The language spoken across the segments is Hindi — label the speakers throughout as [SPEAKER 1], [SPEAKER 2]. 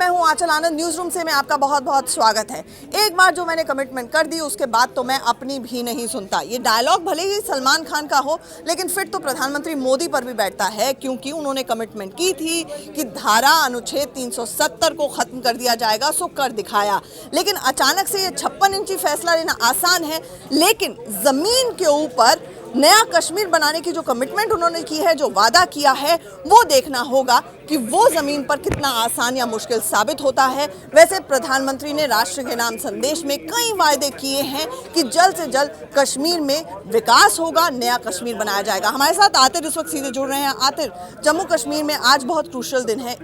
[SPEAKER 1] हूं आंचल आनंद, न्यूज रूम से मैं आपका बहुत बहुत स्वागत है। एक बार जो मैंने कमिटमेंट कर दी उसके बाद तो मैं अपनी भी नहीं सुनता। ये डायलॉग भले ही सलमान खान का हो, लेकिन फिर तो प्रधानमंत्री मोदी पर भी बैठता है, क्योंकि उन्होंने कमिटमेंट की थी कि धारा अनुच्छेद 370 को खत्म कर दिया जाएगा, सो कर दिखाया। लेकिन अचानक से ये 56 इंची फैसला लेना आसान है, लेकिन जमीन के ऊपर नया कश्मीर बनाने की जो कमिटमेंट उन्होंने की है, जो वादा किया है, वो देखना होगा कि वो जमीन पर कितना आसान या मुश्किल साबित होता है। वैसे प्रधानमंत्री ने राष्ट्र के नाम संदेश में कई वायदे किए हैं कि जल्द से जल्द कश्मीर में विकास होगा, नया कश्मीर बनाया जाएगा। हमारे साथ आतिर इस वक्त सीधे जुड़ रहे हैं। आतिर, जम्मू कश्मीर में आज बहुत क्रूशल दिन है,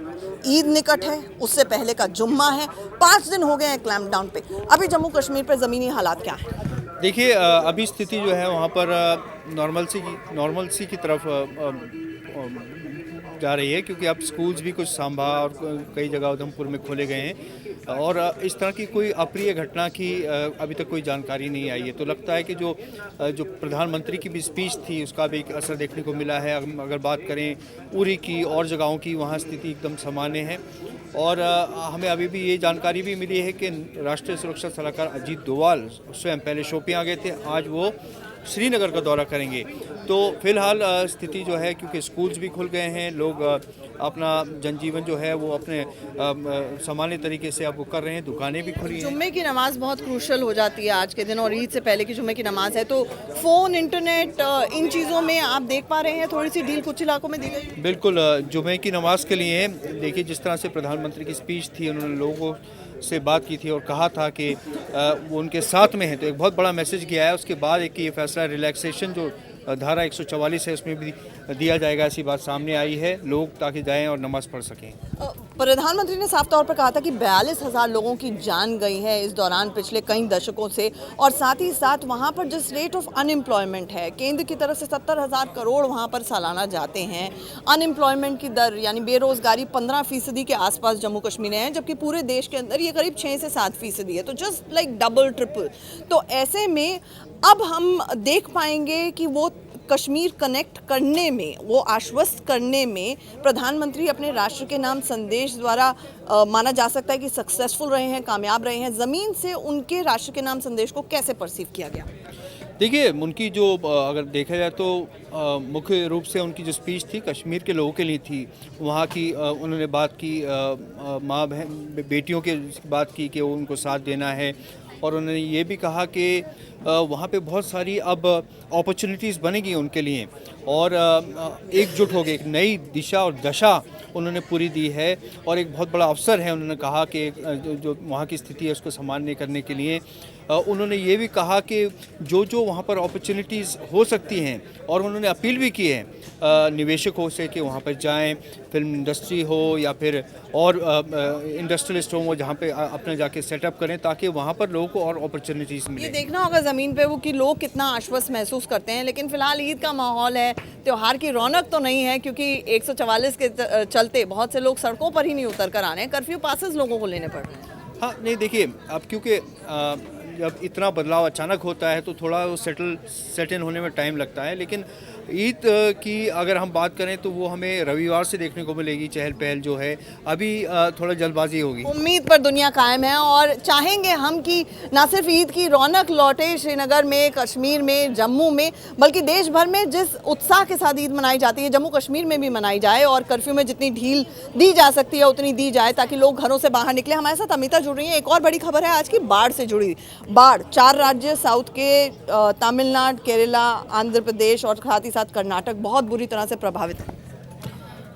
[SPEAKER 1] ईद निकट है, उससे पहले का जुम्मा है, 5 दिन हो गए हैं क्लैम्प डाउन पे। अभी जम्मू कश्मीर पर जमीनी हालात क्या है?
[SPEAKER 2] देखिए, अभी स्थिति जो है वहाँ पर नॉर्मलसी की तरफ जा रही है, क्योंकि अब स्कूल्स भी कुछ सांभा और कई जगह उधमपुर में खोले गए हैं और इस तरह की कोई अप्रिय घटना की अभी तक कोई जानकारी नहीं आई है। तो लगता है कि जो प्रधानमंत्री की भी स्पीच थी उसका भी एक असर देखने को मिला है। अगर बात करें उरी की और जगहों की, वहाँ स्थिति एकदम सामान्य है और हमें अभी भी ये जानकारी भी मिली है कि राष्ट्रीय सुरक्षा सलाहकार अजीत डोवाल स्वयं पहले शोपियां गए थे, आज वो श्रीनगर का दौरा करेंगे। तो फिलहाल स्थिति जो है, क्योंकि स्कूल्स भी खुल गए हैं, लोग अपना जनजीवन जो है वो अपने सामान्य तरीके से अब वो कर रहे हैं, दुकानें भी खुली हैं।
[SPEAKER 1] जुम्मे की नमाज बहुत क्रूशल हो जाती है आज के दिन, और ईद से पहले की जुम्मे की नमाज है, तो फ़ोन, इंटरनेट, इन चीज़ों में आप देख पा रहे हैं थोड़ी सी डील कुछ इलाकों में दी गई?
[SPEAKER 2] बिल्कुल, जुम्मे की नमाज के लिए देखिए जिस तरह से प्रधानमंत्री की स्पीच थी, उन्होंने लोगों से बात की थी और कहा था कि वो उनके साथ में है, तो एक बहुत बड़ा मैसेज गया है। उसके बाद एक ये फैसला रिलैक्सेशन जो धारा 144 है उसमें भी दिया जाएगा, ऐसी बात सामने आई है, लोग ताकि जाएं और नमाज पढ़ सकें।
[SPEAKER 1] प्रधानमंत्री ने साफ तौर पर कहा था कि 42,000 लोगों की जान गई है इस दौरान पिछले कई दशकों से, और साथ ही साथ वहाँ पर जिस रेट ऑफ अनएम्प्लॉयमेंट है, केंद्र की तरफ से 70,000 करोड़ वहाँ पर सालाना जाते हैं। अनएम्प्लॉयमेंट की दर यानी बेरोजगारी 15% के आसपास जम्मू कश्मीर है, जबकि पूरे देश के अंदर ये करीब 6 से 7% है, तो जस्ट लाइक डबल ट्रिपल। तो ऐसे में अब हम देख पाएंगे कि वो कश्मीर कनेक्ट करने में, वो आश्वस्त करने में प्रधानमंत्री अपने राष्ट्र के नाम संदेश द्वारा माना जा सकता है कि सक्सेसफुल रहे हैं, कामयाब रहे हैं। ज़मीन से उनके राष्ट्र के नाम संदेश को कैसे परसीव किया गया?
[SPEAKER 2] देखिए, उनकी जो अगर देखा जाए तो मुख्य रूप से उनकी जो स्पीच थी कश्मीर के लोगों के लिए थी। वहाँ की उन्होंने बात की, माँ बहन बेटियों के बात की कि उनको साथ देना है, और उन्होंने ये भी कहा कि वहाँ पे बहुत सारी अब अपॉर्चुनिटीज़ बनेगी उनके लिए, और एकजुट हो गए, एक नई दिशा और दशा उन्होंने पूरी दी है और एक बहुत बड़ा अवसर है। उन्होंने कहा कि जो वहाँ की स्थिति है उसको सामान्य करने के लिए उन्होंने ये भी कहा कि जो वहाँ पर अपॉर्चुनिटीज़ हो सकती हैं, और उन्होंने अपील भी की है निवेशकों से कि वहाँ पर जाएं, फिल्म इंडस्ट्री हो या फिर और इंडस्ट्रियलिस्ट हो, वो जहाँ पे अपने जाके सेटअप करें, ताकि वहाँ पर लोगों को और अपॉर्चुनिटीज़ मिले।
[SPEAKER 1] ये देखना होगा ज़मीन पे वो कि लोग कितना आश्वस्त महसूस करते हैं। लेकिन फिलहाल ईद का माहौल है, त्योहार की रौनक तो नहीं है, क्योंकि 144 के चलते बहुत से लोग सड़कों पर ही नहीं उतर कर आ रहे हैं, कर्फ्यू पासेस लोगों को लेने पड़ रहे हैं।
[SPEAKER 2] हाँ, नहीं देखिए, अब क्योंकि जब इतना बदलाव अचानक होता है तो थोड़ा वो सेट इन होने में टाइम लगता है, लेकिन ईद की अगर हम बात करें तो वो हमें रविवार से देखने को मिलेगी। चहल पहल जो है, अभी थोड़ा जल्दबाजी होगी।
[SPEAKER 1] उम्मीद पर दुनिया कायम है और चाहेंगे हम कि ना सिर्फ ईद की रौनक लौटे श्रीनगर में, कश्मीर में, जम्मू में, बल्कि देश भर में जिस उत्साह के साथ ईद मनाई जाती है जम्मू कश्मीर में भी मनाई जाए, और कर्फ्यू में जितनी ढील दी जा सकती है उतनी दी जाए, ताकि लोग घरों से बाहर निकले। हमारे साथ अमिता जुड़ रही है। एक और बड़ी खबर है आज की बाढ़ से जुड़ी। बाढ़ 4 राज्य साउथ के तमिलनाडु, केरला, आंध्र प्रदेश और साथ ही साथ कर्नाटक बहुत बुरी तरह से प्रभावित है।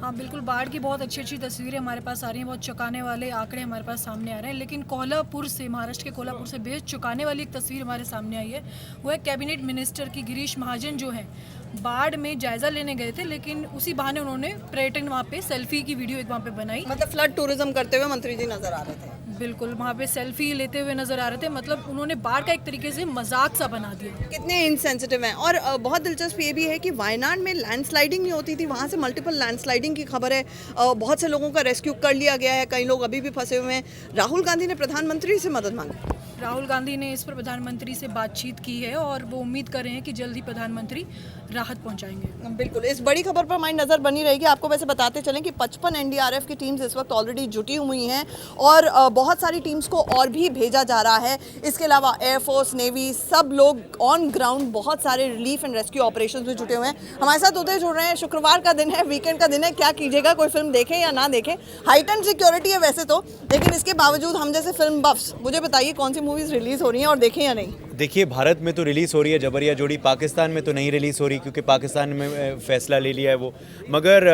[SPEAKER 3] हाँ बिल्कुल, बाढ़ की बहुत अच्छी तस्वीरें हमारे पास आ रही हैं, बहुत चौंकाने वाले आंकड़े हमारे पास सामने आ रहे हैं। लेकिन कोल्हापुर से, महाराष्ट्र के कोल्हापुर से बेहद चौंकाने वाली एक तस्वीर हमारे सामने आई है। वो है कैबिनेट मिनिस्टर की गिरीश महाजन, जो है बाढ़ में जायजा लेने गए थे, लेकिन उसी बहाने उन्होंने पर्यटन वहाँ पे सेल्फी की वीडियो एक वहाँ पे बनाई।
[SPEAKER 1] मतलब फ्लड टूरिज्म करते हुए मंत्री जी नजर आ रहे थे।
[SPEAKER 3] बिल्कुल, वहाँ पे सेल्फी लेते हुए नजर आ रहे थे। मतलब उन्होंने बाढ़ का एक तरीके से मजाक सा बना दिया।
[SPEAKER 1] कितने इनसेंसिटिव हैं। और बहुत दिलचस्प ये भी है कि वायनाड में लैंडस्लाइडिंग नहीं होती थी, वहाँ से मल्टीपल लैंडस्लाइडिंग की खबर है। बहुत से लोगों का रेस्क्यू कर लिया गया है, कई लोग अभी भी फंसे हुए हैं। राहुल गांधी ने प्रधानमंत्री से मदद मांगी।
[SPEAKER 3] राहुल गांधी ने इस पर प्रधानमंत्री से बातचीत की है और वो उम्मीद कर रहे हैं कि जल्द ही प्रधानमंत्री राहत पहुंचाएंगे।
[SPEAKER 1] बिल्कुल, इस बड़ी खबर पर हमारी नज़र बनी रहेगी। आपको वैसे बताते चलें कि 55 एनडीआरएफ की टीम्स इस वक्त ऑलरेडी जुटी हुई हैं और बहुत सारी टीम्स को और भी भेजा जा रहा है। इसके अलावा एयरफोर्स, नेवी, सब लोग ऑन ग्राउंड बहुत सारे रिलीफ एंड रेस्क्यू ऑपरेशंस में जुटे हुए हैं। हमारे साथ उदय जुड़ रहे हैं। शुक्रवार का दिन है, वीकेंड का दिन है, क्या कीजिएगा, कोई फिल्म देखें या ना देखें? हाइटेंड सिक्योरिटी है वैसे तो, लेकिन इसके बावजूद हम जैसे फिल्म बफ्स, मुझे बताइए कौन सी मूवीज़ रिलीज़ हो रही हैं और देखें या नहीं?
[SPEAKER 4] देखिए, भारत में तो रिलीज़ हो रही है जबरिया जोड़ी, पाकिस्तान में तो नहीं रिलीज़ हो रही क्योंकि पाकिस्तान में फ़ैसला ले लिया है वो। मगर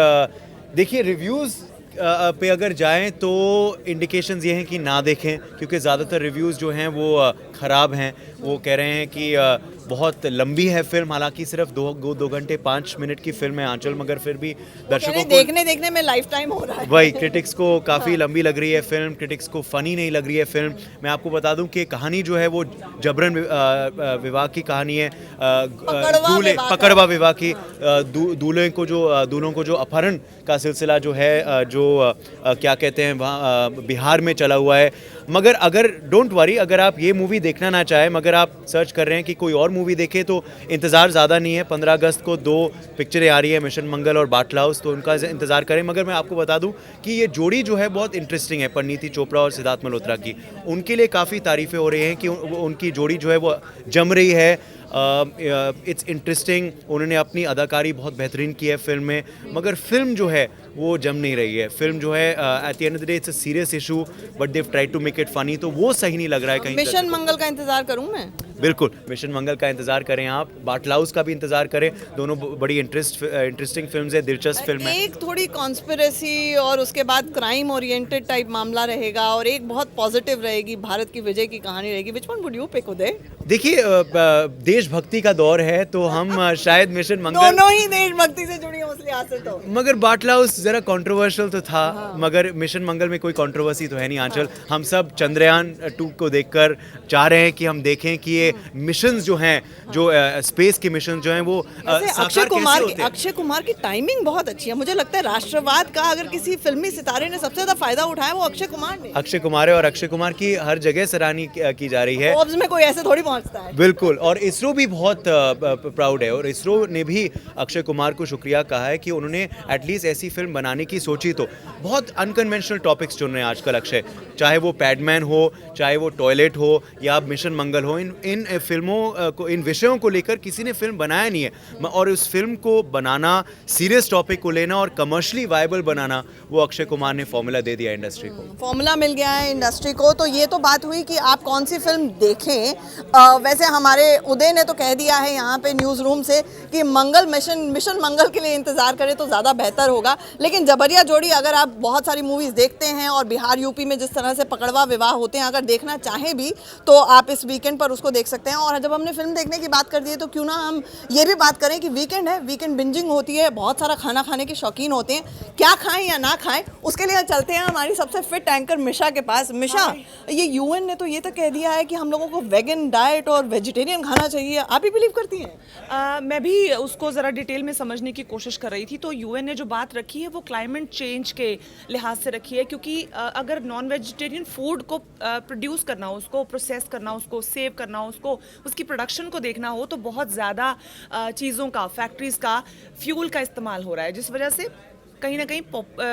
[SPEAKER 4] देखिए, रिव्यूज़ पे अगर जाएं तो इंडिकेशंस ये हैं कि ना देखें क्योंकि ज़्यादातर रिव्यूज़ जो हैं वो ख़राब हैं। वो कह रहे हैं कि बहुत लंबी है फिल्म, हालांकि सिर्फ 2 घंटे 5 मिनट की फिल्म है आंचल, मगर फिर भी दर्शकों को
[SPEAKER 1] देखने में लाइफ टाइम हो रहा है।
[SPEAKER 4] वही क्रिटिक्स को काफ़ी लंबी लग रही है फिल्म, क्रिटिक्स को फ़नी नहीं लग रही है फिल्म। मैं आपको बता दूं कि कहानी जो है वो जबरन विवाह की कहानी है, पकड़वा विवाह की। दूल्हों को जो अपहरण का सिलसिला जो है क्या कहते हैं वहाँ बिहार में चला हुआ है। मगर अगर डोंट वरी, अगर आप ये मूवी देखना ना चाहें मगर आप सर्च कर रहे हैं कि कोई और मूवी देखें तो इंतज़ार ज़्यादा नहीं है। 15 अगस्त को 2 पिक्चरें आ रही है, मिशन मंगल और बाटला हाउस, तो उनका इंतज़ार करें। मगर मैं आपको बता दूं कि ये जोड़ी जो है बहुत इंटरेस्टिंग है, परिणीति चोपड़ा और सिद्धार्थ मल्होत्रा की। उनके लिए काफ़ी तारीफ़ें हो रही हैं कि उनकी जोड़ी जो है वो जम रही है। इट्स इंटरेस्टिंग, उन्होंने अपनी अदाकारी बहुत बेहतरीन की है फिल्म में, मगर फिल्म जो है वो जम नहीं रही है। फिल्म जो है at the end of the day it's a serious issue but they've try to make it funny, तो वो सही नहीं लग रहा है कहीं।
[SPEAKER 1] मिशन मंगल का इंतजार करूं मैं?
[SPEAKER 4] बिल्कुल, मिशन मंगल का इंतजार करें आप, बाटला हाउस का भी इंतजार करें। दोनों बड़ी इंटरेस्टिंग फिल्म्स है, दिलचस्प फिल्म है।
[SPEAKER 1] एक थोड़ी कॉन्स्पिरेसी और उसके बाद क्राइम ओरिएंटेड टाइप मामला रहेगा और एक बहुत पॉजिटिव रहेगी, भारत की विजय की कहानी रहेगी। Which one would you pick Uday?
[SPEAKER 4] देखिए, देशभक्ति का दौर है तो हम शायद मिशन मंगल,
[SPEAKER 1] दोनों ही देशभक्ति से जुड़ी है उस लिहाज से तो।
[SPEAKER 4] मगर बाटला हाउस जरा कंट्रोवर्शियल तो था, मगर मिशन मंगल में कोई कंट्रोवर्सी तो है नहीं आंचल। हम सब चंद्रयान 2 को देखकर चाह रहे हैं कि हम देखें कि ये मिशंस जो हैं, जो स्पेस के मिशन जो हैं वो
[SPEAKER 1] अक्षय कुमार की टाइमिंग बहुत अच्छी है। मुझे लगता है राष्ट्रवाद का अगर किसी फिल्मी सितारे ने सबसे ज्यादा फायदा उठाया वो अक्षय कुमार ने।
[SPEAKER 4] अक्षय कुमार है और अक्षय कुमार की हर जगह सराहनीय की जा रही है।
[SPEAKER 1] ऑब्स में कोई ऐसे थोड़ी पहुंचता है।
[SPEAKER 4] बिल्कुल, और इसरो भी बहुत प्राउड है और इसरो ने भी अक्षय कुमार को शुक्रिया कहा है कि उन्होंने एटलीस्ट ऐसी फिल्म बनाने की सोची। तो बहुत अनकन्वेंशनल टॉपिक्स चुन रहे हैं आजकल अक्षय, चाहे वो पैडमैन हो, चाहे वो टॉयलेट हो या मिशन मंगल हो। इन फिल्मों को, इन विषयों को लेकर किसी ने फिल्म बनाया नहीं है और उस फिल्म को बनाना, सीरियस टॉपिक को लेना और कमर्शियली वायबल बनाना, वो अक्षय कुमार ने फॉर्मूला दे दिया इंडस्ट्री को।
[SPEAKER 1] फॉर्मूला मिल गया है इंडस्ट्री को। तो ये तो बात हुई कि आप कौन सी फिल्म देखें। वैसे हमारे उदय ने तो कह दिया है यहाँ पे न्यूज़ रूम से कि मिशन मंगल के लिए इंतज़ार करें तो ज़्यादा बेहतर होगा। लेकिन जबरिया जोड़ी, अगर आप बहुत सारी मूवीज़ देखते हैं और बिहार यूपी में जिस तरह से पकड़वा विवाह होते हैं, अगर देखना चाहें भी तो आप इस वीकेंड पर उसको देख सकते हैं। और जब हमने फिल्म देखने की बात कर दी है तो क्यों ना हम ये भी बात करें कि वीकेंड है, वीकेंड बिंजिंग होती है, बहुत सारा खाना खाने के शौकीन होते हैं। क्या खाएं या ना खाएं, उसके लिए चलते हैं हमारी सबसे फिट एंकर मिशा के पास। मिशा, ये यूएन ने तो ये तक कह दिया है कि हम लोगों को वेगन डाइट और वेजिटेरियन खाना चाहिए, आप भी बिलीव करती हैं?
[SPEAKER 5] मैं भी उसको ज़रा डिटेल में समझने की कोशिश कर रही थी। तो यूएन ने जो बात रखी है वो क्लाइमेट चेंज के लिहाज से रखी है, क्योंकि अगर नॉन वेजिटेरियन फूड को प्रोड्यूस करना हो, उसको प्रोसेस करना हो, उसको सेव करना हो, उसको उसकी प्रोडक्शन को देखना हो तो बहुत ज़्यादा चीज़ों का, फैक्ट्रीज़ का, फ्यूल का इस्तेमाल हो रहा है, जिस वजह से कहीं ना कहीं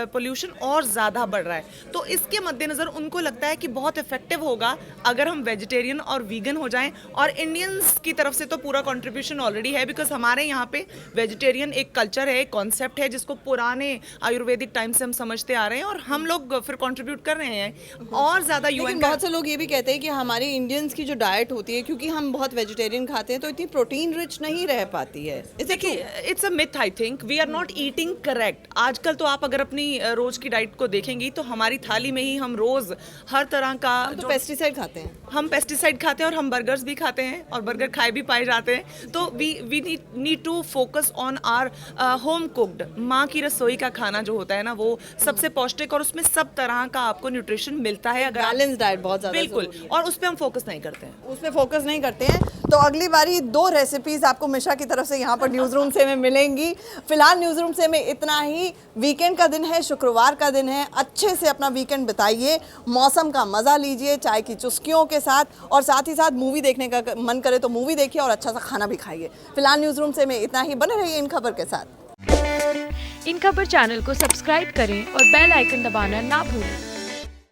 [SPEAKER 5] पोल्यूशन और ज़्यादा बढ़ रहा है। तो इसके मद्देनज़र उनको लगता है कि बहुत इफेक्टिव होगा अगर हम वेजिटेरियन और वीगन हो जाएं। और इंडियंस की तरफ से तो पूरा कंट्रीब्यूशन ऑलरेडी है, बिकॉज हमारे यहाँ पे वेजिटेरियन एक कल्चर है, एक कॉन्सेप्ट है जिसको पुराने आयुर्वेदिक टाइम से हम समझते आ रहे हैं और हम लोग फिर कंट्रीब्यूट कर रहे हैं और ज़्यादा। यूएन
[SPEAKER 1] बहुत से लोग ये भी कहते हैं कि हमारी इंडियंस की जो डाइट होती है, क्योंकि हम बहुत वेजिटेरियन खाते हैं तो इतनी प्रोटीन रिच नहीं रह पाती है।
[SPEAKER 5] देखिए, it's a myth, I think we are not eating correct. आजकल तो आप अगर अपनी रोज की डाइट को देखेंगी तो हमारी थाली में ही हम रोज हर तरह का
[SPEAKER 1] तो पेस्टिसाइड खाते हैं,
[SPEAKER 5] हम पेस्टिसाइड खाते हैं और हम बर्गर्स भी खाते हैं और बर्गर खाए भी पाए जाते हैं। तो we need to focus on our home cooked, माँ की रसोई का खाना जो होता है ना, वो सबसे पौष्टिक और उसमें सब तरह का आपको न्यूट्रिशन मिलता है। अगर
[SPEAKER 1] बैलेंस डाइट बहुत ज़्यादा
[SPEAKER 5] बिल्कुल, और उस पर हम फोकस नहीं करते हैं,
[SPEAKER 1] उसमें फोकस नहीं करते हैं। तो अगली बारी 2 रेसिपीज आपको मिश्रा की तरफ से यहाँ पर न्यूज़ रूम से में मिलेंगी। फिलहाल न्यूज़ रूम से में इतना ही। वीकेंड का दिन है, शुक्रवार का दिन है, अच्छे से अपना वीकेंड बिताइए, मौसम का मज़ा लीजिए चाय की चुस्कियों के साथ, और साथ ही साथ मूवी देखने का मन करे तो मूवी देखिए और अच्छा सा खाना भी खाइए। फिलहाल न्यूज़ रूम से में इतना ही। बने रहिए इन खबर के साथ।
[SPEAKER 6] इन खबर चैनल को सब्सक्राइब करें और बेल आइकन दबाना ना भूलें।